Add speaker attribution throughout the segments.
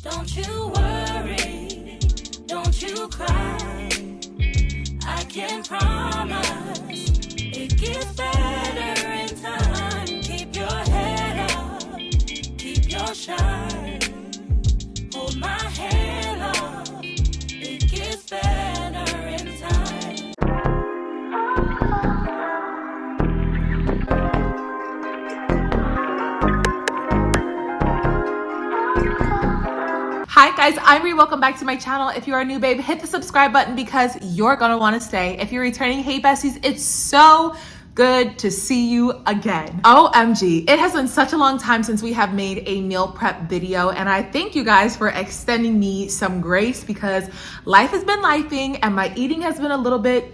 Speaker 1: Don't you worry, don't you cry. I can promise it gets better in time. Keep your head up, keep your shine. Hold my hand up, it gets better in time.
Speaker 2: Hi guys, I'm Ree. Welcome back to my channel. If you are new, babe, hit the subscribe button because you're gonna want to stay. If you're returning, hey besties, it's so good to see you again. OMG, it has been such a long time since we have made a meal prep video, and I thank you guys for extending me some grace because life has been lifing and my eating has been a little bit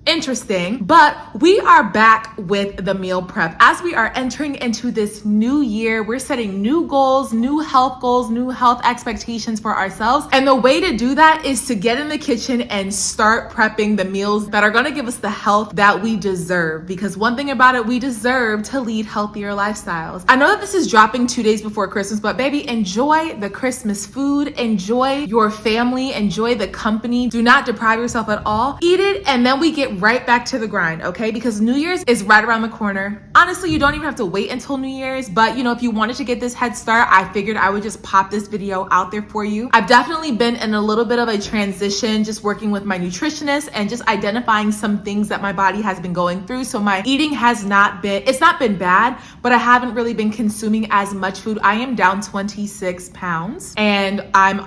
Speaker 2: interesting, but we are back with the meal prep. As we are entering into this new year, we're setting new goals, new health expectations for ourselves. And the way to do that is to get in the kitchen and start prepping the meals that are gonna give us the health that we deserve. Because one thing about it, we deserve to lead healthier lifestyles. I know that this is dropping 2 days before Christmas, but baby, enjoy the Christmas food, enjoy your family, enjoy the company. Do not deprive yourself at all. Eat it, and then we get right back to the grind, okay? Because New Year's is right around the corner. Honestly, you don't even have to wait until New Year's, but you know, if you wanted to get this head start, I figured I would just pop this video out there for you. I've definitely been in a little bit of a transition, just working with my nutritionist and just identifying some things that my body has been going through. So my eating has not been, it's not been bad, but I haven't really been consuming as much food. I am down 26 pounds and I'm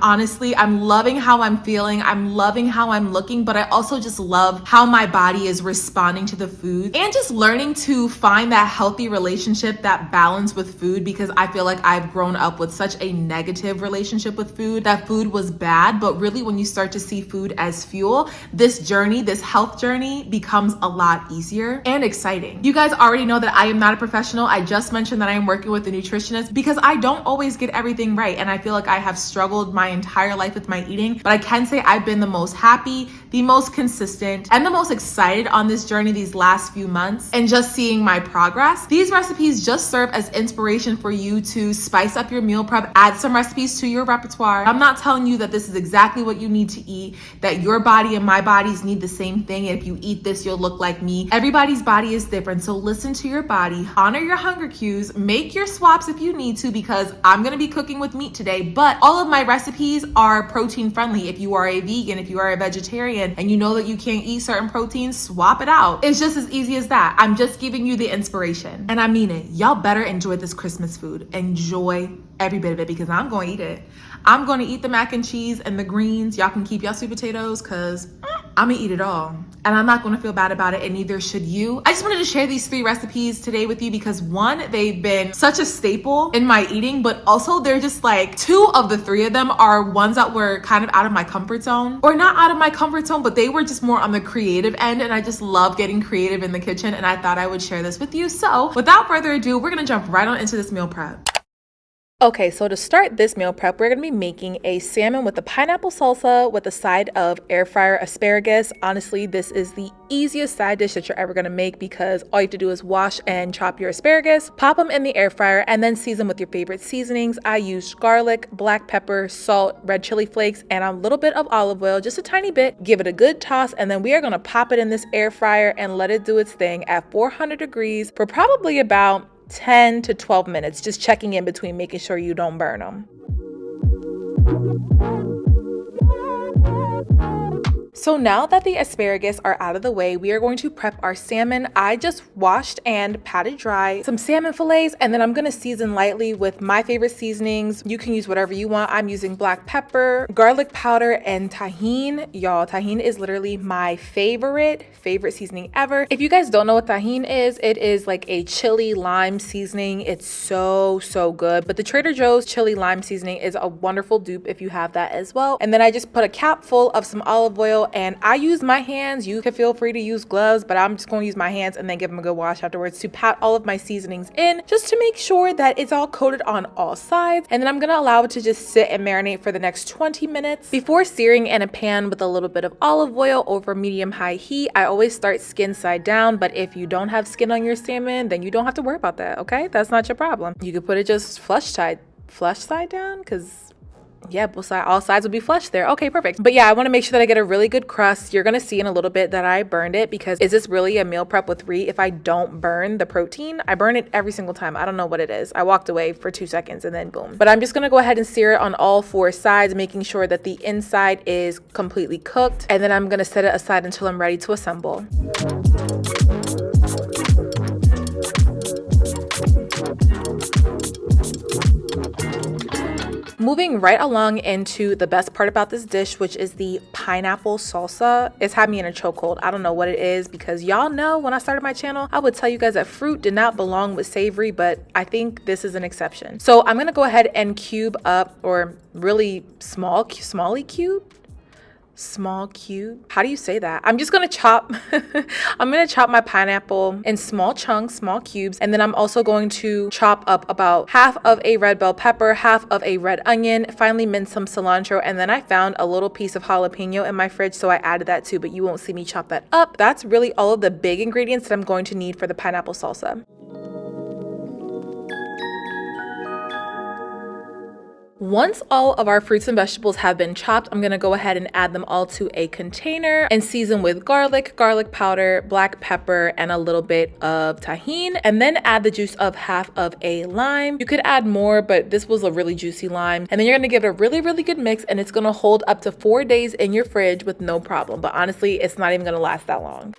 Speaker 2: loving how I'm feeling. I'm loving how I'm looking, but I also just love how my body is responding to the food and just learning to find that healthy relationship, that balance with food, because I feel like I've grown up with such a negative relationship with food, that food was bad. But really, when you start to see food as fuel, this journey, this health journey becomes a lot easier and exciting. You guys already know that I am not a professional. I just mentioned that I am working with a nutritionist because I don't always get everything right. And I feel like I have struggled my entire life with my eating, but I can say I've been the most happy, the most consistent, and the most excited on this journey these last few months, and just seeing my progress. These recipes just serve as inspiration for you to spice up your meal prep, add some recipes to your repertoire. I'm not telling you that this is exactly what you need to eat, that your body and my bodies need the same thing, and if you eat this, you'll look like me. Everybody's body is different, so listen to your body, honor your hunger cues, make your swaps if you need to, because I'm gonna be cooking with meat today, but all of my recipes are protein friendly. If you are a vegan, if you are a vegetarian, and you know that you can't eat certain proteins, swap it out. It's just as easy as that. I'm just giving you the inspiration. And I mean it. Y'all better enjoy this Christmas food. Enjoy every bit of it because I'm going to eat it. I'm going to eat the mac and cheese and the greens. Y'all can keep y'all sweet potatoes because I'm going to eat it all. And I'm not going to feel bad about it, and neither should you. I just wanted to share these 3 recipes today with you because one, they've been such a staple in my eating, but also they're just like 2 of the 3 of them are ones that were kind of out of my comfort zone, or not out of my comfort zone, but they were just more on the creative end, and I just love getting creative in the kitchen, and I thought I would share this with you. So without further ado, we're going to jump right on into this meal prep. Okay, so to start this meal prep, we're gonna be making a salmon with a pineapple salsa with a side of air fryer asparagus. Honestly, this is the easiest side dish that you're ever gonna make because all you have to do is wash and chop your asparagus, pop them in the air fryer, and then season with your favorite seasonings. I used garlic, black pepper, salt, red chili flakes, and a little bit of olive oil, just a tiny bit. Give it a good toss, and then we are gonna pop it in this air fryer and let it do its thing at 400 degrees for probably about 10 to 12 minutes, just checking in between, making sure you don't burn them. So now that the asparagus are out of the way, we are going to prep our salmon. I just washed and patted dry some salmon fillets, and then I'm gonna season lightly with my favorite seasonings. You can use whatever you want. I'm using black pepper, garlic powder, and tahini. Y'all, tahini is literally my favorite seasoning ever. If you guys don't know what tahini is, it is like a chili lime seasoning. It's so good, but the Trader Joe's chili lime seasoning is a wonderful dupe if you have that as well. And then I just put a cap full of some olive oil, and I use my hands. You can feel free to use gloves, but I'm just going to use my hands and then give them a good wash afterwards to pat all of my seasonings in, just to make sure that it's all coated on all sides. And then I'm going to allow it to just sit and marinate for the next 20 minutes before searing in a pan with a little bit of olive oil over medium-high heat. I always start skin side down, but if you don't have skin on your salmon, then you don't have to worry about that, okay? That's not your problem. You could put it just flush side down, because yeah, all sides will be flushed there. Okay, perfect. But yeah, I want to make sure that I get a really good crust. You're gonna see in a little bit that I burned it, because is this really a meal prep with Ree if I don't burn the protein? I burn it every single time. I don't know what it is. I walked away for 2 seconds and then boom. But I'm just gonna go ahead and sear it on all 4 sides, making sure that the inside is completely cooked, and then I'm gonna set it aside until I'm ready to assemble. Moving right along into the best part about this dish, which is the pineapple salsa. It's had me in a chokehold. I don't know what it is, because y'all know when I started my channel, I would tell you guys that fruit did not belong with savory, but I think this is an exception. So I'm gonna go ahead and cube up, or really small cube. How do you say that? I'm just gonna chop I'm gonna chop my pineapple in small chunks, small cubes, and then I'm also going to chop up about half of a red bell pepper, half of a red onion, finally mince some cilantro, and then I found a little piece of jalapeno in my fridge, so I added that too, but you won't see me chop that up. That's really all of the big ingredients that I'm going to need for the pineapple salsa. Once all of our fruits and vegetables have been chopped, I'm gonna go ahead and add them all to a container and season with garlic powder, black pepper, and a little bit of tahini, and then add the juice of half of a lime. You could add more, but this was a really juicy lime. And then you're gonna give it a really, really good mix, and it's gonna hold up to 4 days in your fridge with no problem. But honestly, it's not even gonna last that long.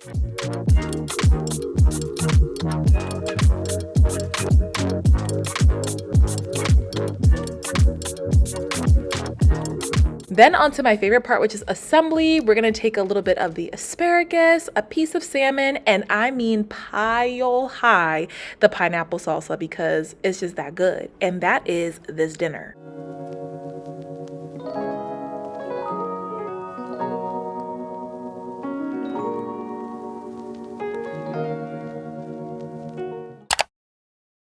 Speaker 2: Then onto my favorite part, which is assembly. We're gonna take a little bit of the asparagus, a piece of salmon, and I mean pile high the pineapple salsa, because it's just that good. And that is this dinner.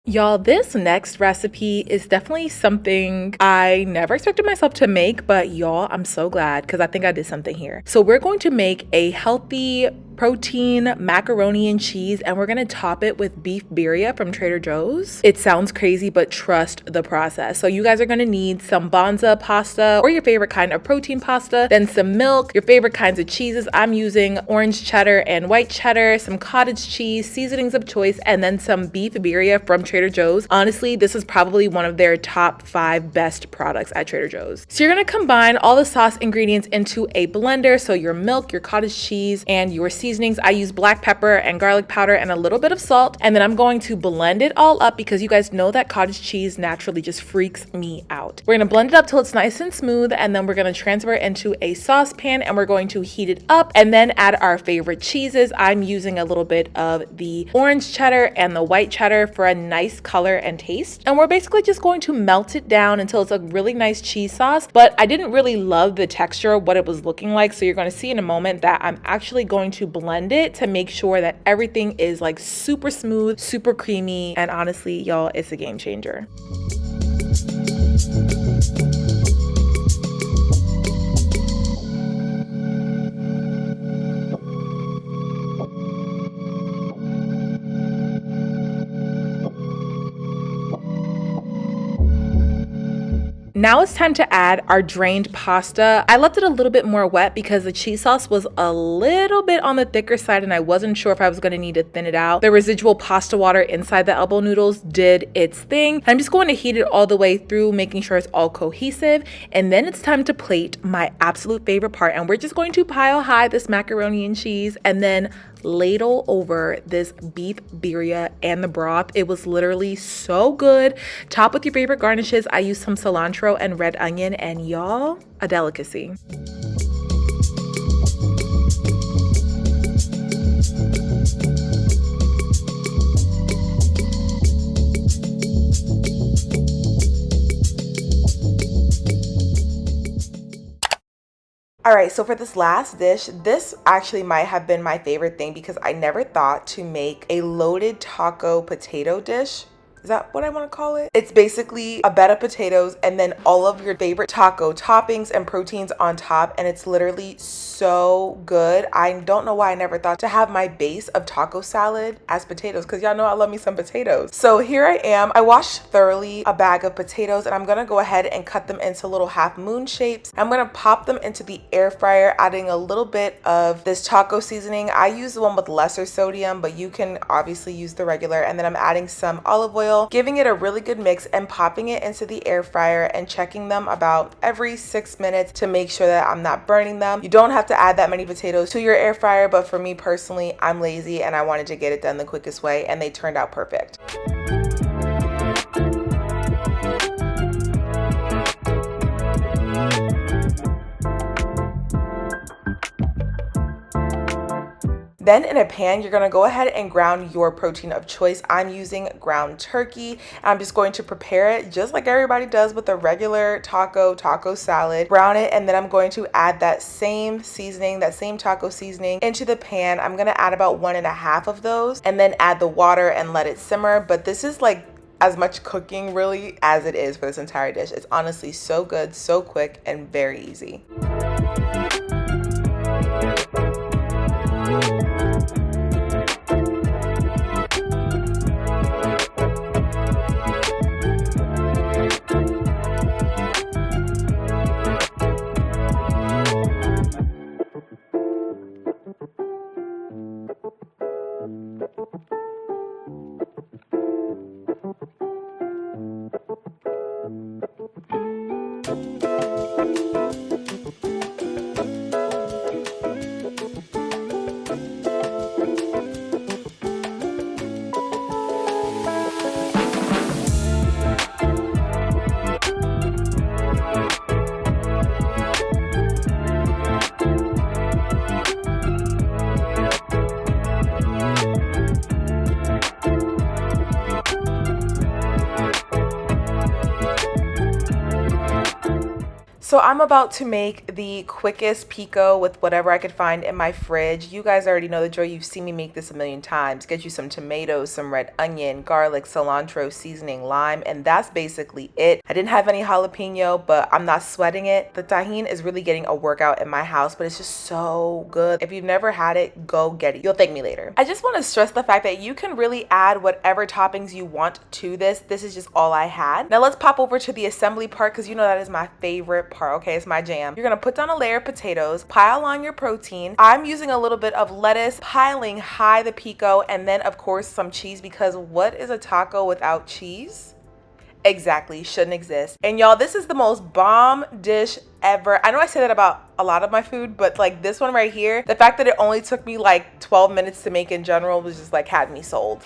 Speaker 2: Y'all, this next recipe is definitely something I never expected myself to make, but y'all, I'm so glad, because I think I did something here. So we're going to make a healthy protein macaroni and cheese, and we're gonna top it with beef birria from Trader Joe's. It sounds crazy, but trust the process. So you guys are gonna need some bonza pasta, or your favorite kind of protein pasta, then some milk, your favorite kinds of cheeses. I'm using orange cheddar and white cheddar, some cottage cheese, seasonings of choice, and then some beef birria from Trader Joe's. Honestly, this is probably one of their top 5 best products at Trader Joe's. So you're gonna combine all the sauce ingredients into a blender. So your milk, your cottage cheese, and your seasonings. I use black pepper and garlic powder and a little bit of salt, and then I'm going to blend it all up, because you guys know that cottage cheese naturally just freaks me out. We're gonna blend it up till it's nice and smooth, and then we're gonna transfer it into a saucepan, and we're going to heat it up and then add our favorite cheeses. I'm using a little bit of the orange cheddar and the white cheddar for a nice color and taste, and we're basically just going to melt it down until it's a really nice cheese sauce. But I didn't really love the texture of what it was looking like, so you're going to see in a moment that I'm actually going to blend it to make sure that everything is like super smooth, super creamy, and honestly, y'all, it's a game changer. Now it's time to add our drained pasta. I left it a little bit more wet because the cheese sauce was a little bit on the thicker side, and I wasn't sure if I was going to need to thin it out. The residual pasta water inside the elbow noodles did its thing. I'm just going to heat it all the way through, making sure it's all cohesive. And then it's time to plate, my absolute favorite part. And we're just going to pile high this macaroni and cheese, and then ladle over this beef birria and the broth. It was literally so good. Top with your favorite garnishes. I used some cilantro and red onion, and y'all, a delicacy. All right, so for this last dish, this actually might have been my favorite thing, because I never thought to make a loaded taco potato dish.
Speaker 3: Is that what I want to call it? It's basically a bed of potatoes and then all of your favorite taco toppings and proteins on top, and it's literally so good. I don't know why I never thought to have my base of taco salad as potatoes, because y'all know I love me some potatoes. So here I am. I washed thoroughly a bag of potatoes, and I'm gonna go ahead and cut them into little half moon shapes. I'm gonna pop them into the air fryer, adding a little bit of this taco seasoning. I use the one with lesser sodium, but you can obviously use the regular. And then I'm adding some olive oil, giving it a really good mix and popping it into the air fryer and checking them about every 6 minutes to make sure that I'm not burning them. You don't have to add that many potatoes to your air fryer, but for me personally, I'm lazy and I wanted to get it done the quickest way, and they turned out perfect. Then in a pan, you're gonna go ahead and ground your protein of choice. I'm using ground turkey. I'm just going to prepare it just like everybody does with a regular taco salad. Brown it, and then I'm going to add that same seasoning, that same taco seasoning into the pan. I'm gonna add about 1.5 of those and then add the water and let it simmer. But this is like as much cooking really as it is for this entire dish. It's honestly so good, so quick, and very easy. So I'm about to make the quickest pico with whatever I could find in my fridge. You guys already know the drill. You've seen me make this a million times. Get you some tomatoes, some red onion, garlic, cilantro, seasoning, lime, and that's basically it. I didn't have any jalapeno, but I'm not sweating it. The tahini is really getting a workout in my house, but it's just so good. If you've never had it, go get it. You'll thank me later. I just want to stress the fact that you can really add whatever toppings you want to this. This is just all I had. Now let's pop over to the assembly part, because you know that is my favorite part. Okay, it's my jam. You're gonna put down a layer of potatoes, pile on your protein. I'm using a little bit of lettuce, piling high the pico, and then of course some cheese, because what is a taco without cheese? Exactly, shouldn't exist. And y'all, this is the most bomb dish ever. I know I say that about a lot of my food, but like this one right here, the fact that it only took me like 12 minutes to make in general was just like had me sold.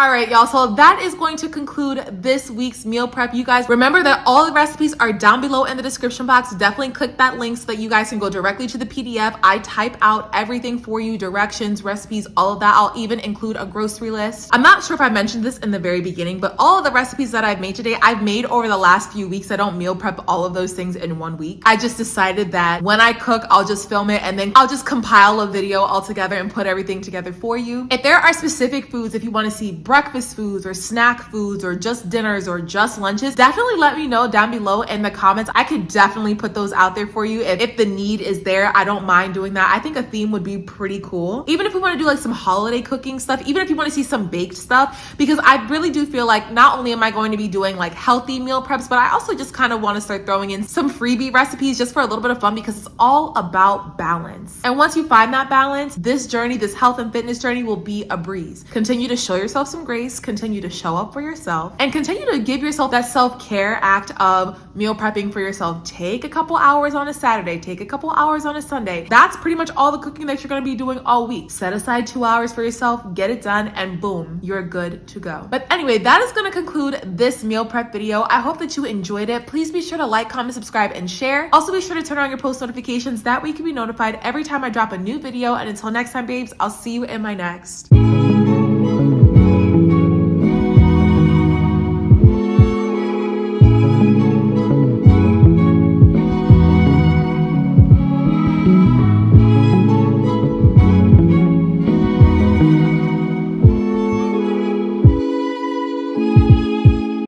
Speaker 2: All right, y'all, so that is going to conclude this week's meal prep. You guys remember that all the recipes are down below in the description box. Definitely click that link so that you guys can go directly to the PDF. I type out everything for you, directions, recipes, all of that. I'll even include a grocery list. I'm not sure if I mentioned this in the very beginning, but all of the recipes that I've made today, I've made over the last few weeks. I don't meal prep all of those things in 1 week. I just decided that when I cook, I'll just film it and then I'll just compile a video all together and put everything together for you. If there are specific foods, if you want to see breakfast foods or snack foods or just dinners or just lunches, definitely let me know down below in the comments. I could definitely put those out there for you. If the need is there, I don't mind doing that. I think a theme would be pretty cool. Even if we want to do like some holiday cooking stuff, even if you want to see some baked stuff, because I really do feel like not only am I going to be doing like healthy meal preps, but I also just kind of want to start throwing in some freebie recipes just for a little bit of fun, because it's all about balance. And once you find that balance, this journey, this health and fitness journey will be a breeze. Continue to show yourself some grace, continue to show up for yourself, and continue to give yourself that self-care act of meal prepping for yourself. Take a couple hours on a Saturday, take a couple hours on a Sunday. That's pretty much all the cooking that you're going to be doing all week. Set aside 2 hours for yourself, get it done, and boom, you're good to go. But anyway, that is going to conclude this meal prep video. I hope that you enjoyed it. Please be sure to like, comment, subscribe, and share. Also be sure to turn on your post notifications. That way you can be notified every time I drop a new video. And until next time, babes, I'll see you in my next.